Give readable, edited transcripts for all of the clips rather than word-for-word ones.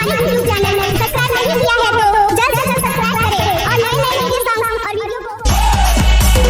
हमारे YouTube channel में subscribe नहीं किया है तो जल्द से जल्द सब्सक्राइब करें और नए नए वीडियो सॉन्ग्स और वीडियो को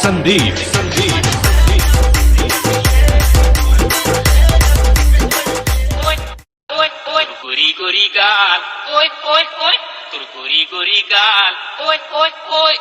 संदीप गोरी गोरी गाल ओए ओए ओए तुर गोरी गोरी गाल ओए ओए ओए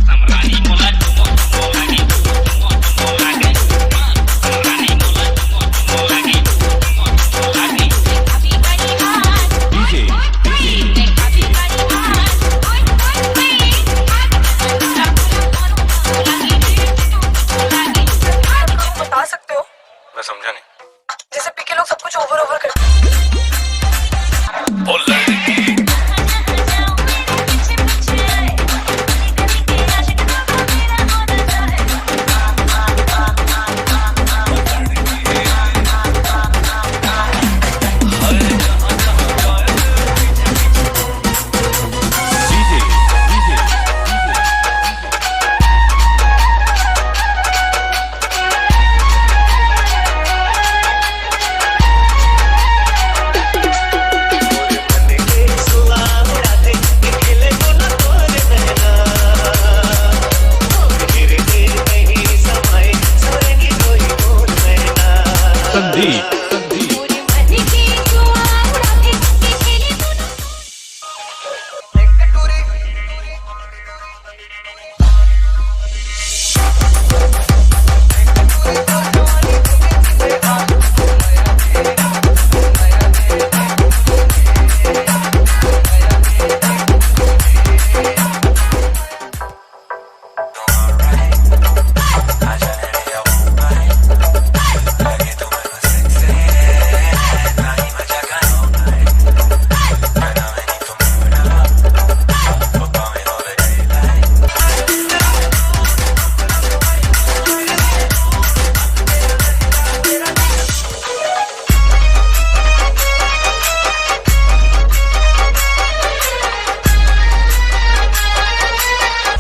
समरानी मोला तुमो तुमो लागे तुमो तुमो लागे समरानी मोला तुमो तुमो लागे तुमो तुमो लागे काफी बड़ी बात डीजे काफी बड़ी बात ओए ओए बता सकते हो? मैं समझा नहीं। जैसे पी के लोग सब कुछ ओवर ओवर करते संदीप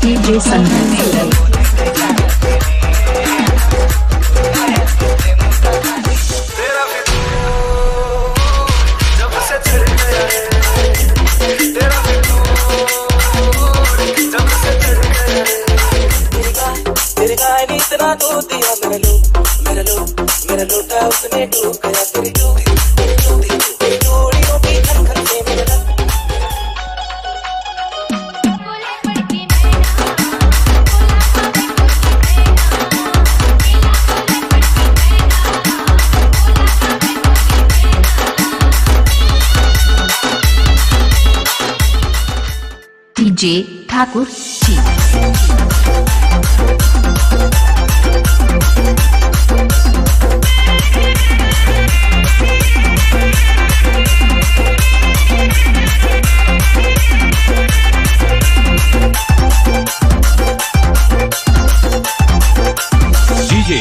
DJ संदीप इतना तो दिया मेरा लोटा उसने डूब गया तेरी जोड़ियों की खनखन से मेरा DJ ठाकुर जी डीजे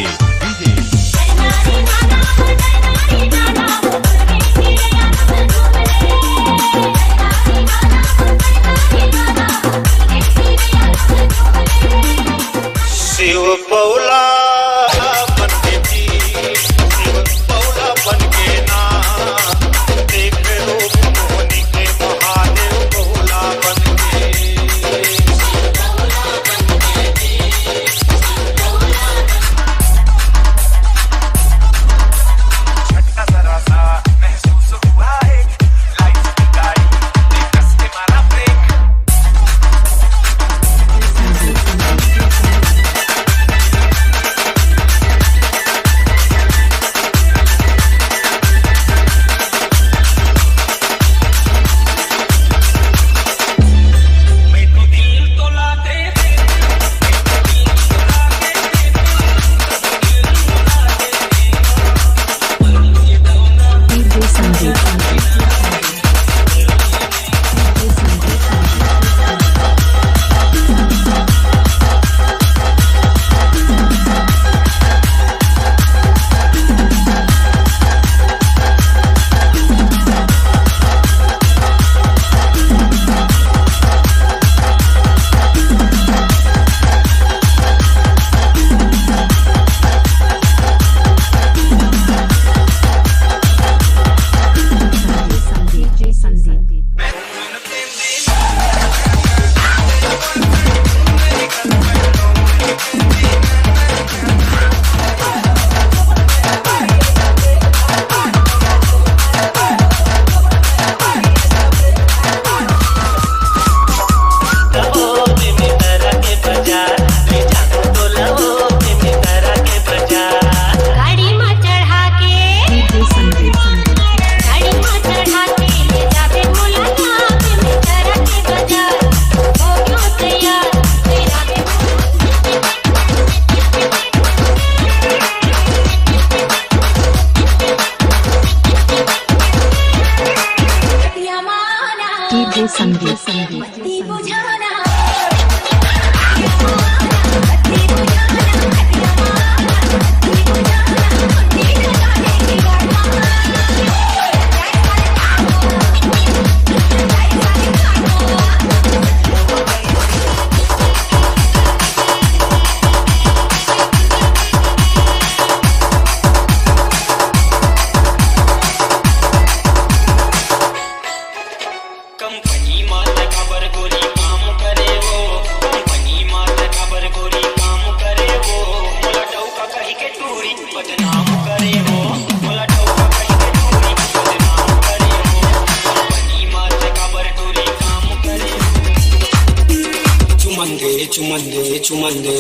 चुमंदे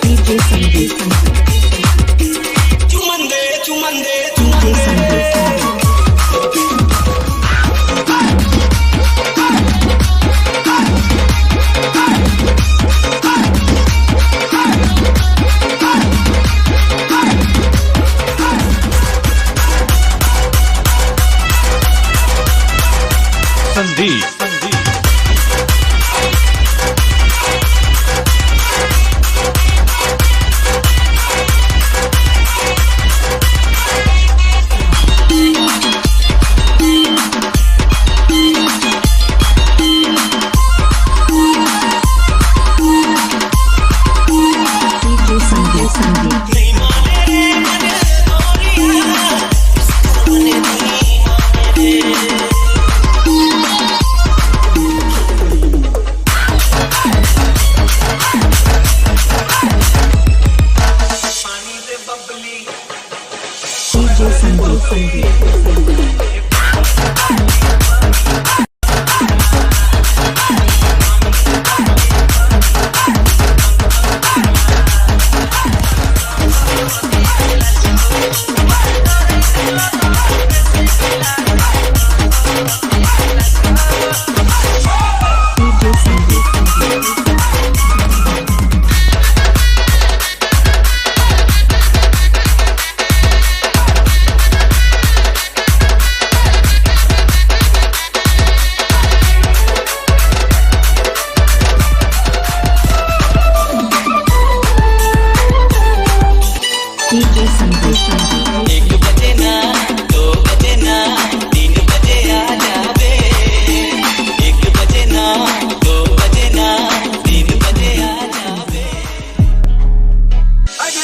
DJ Sandeep. चुमंदे चुमंदे DJ Sandeep. Sandeep DJ Sandeep. DJ Sandeep. DJ Sandeep. DJ Sandeep. एक बजे ना 2 बजे ना 3 बजे आ जावे एक बजे ना 2 बजे ना 3 बजे आ जावे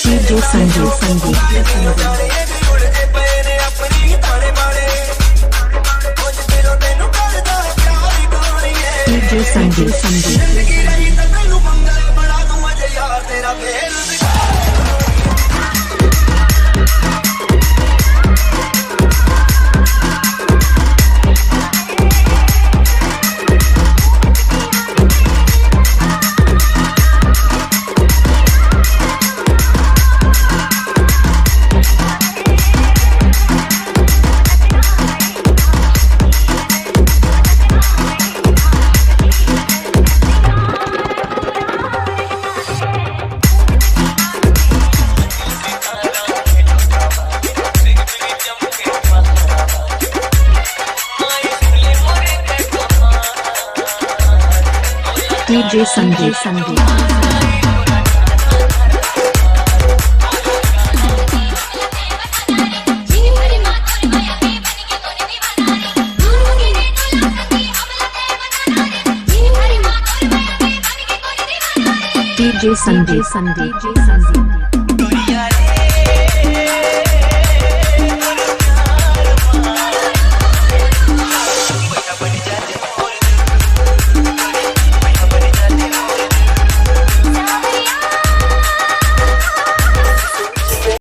DJ Sandeep. DJ Sandeep. DJ Sandeep. DJ Sandeep.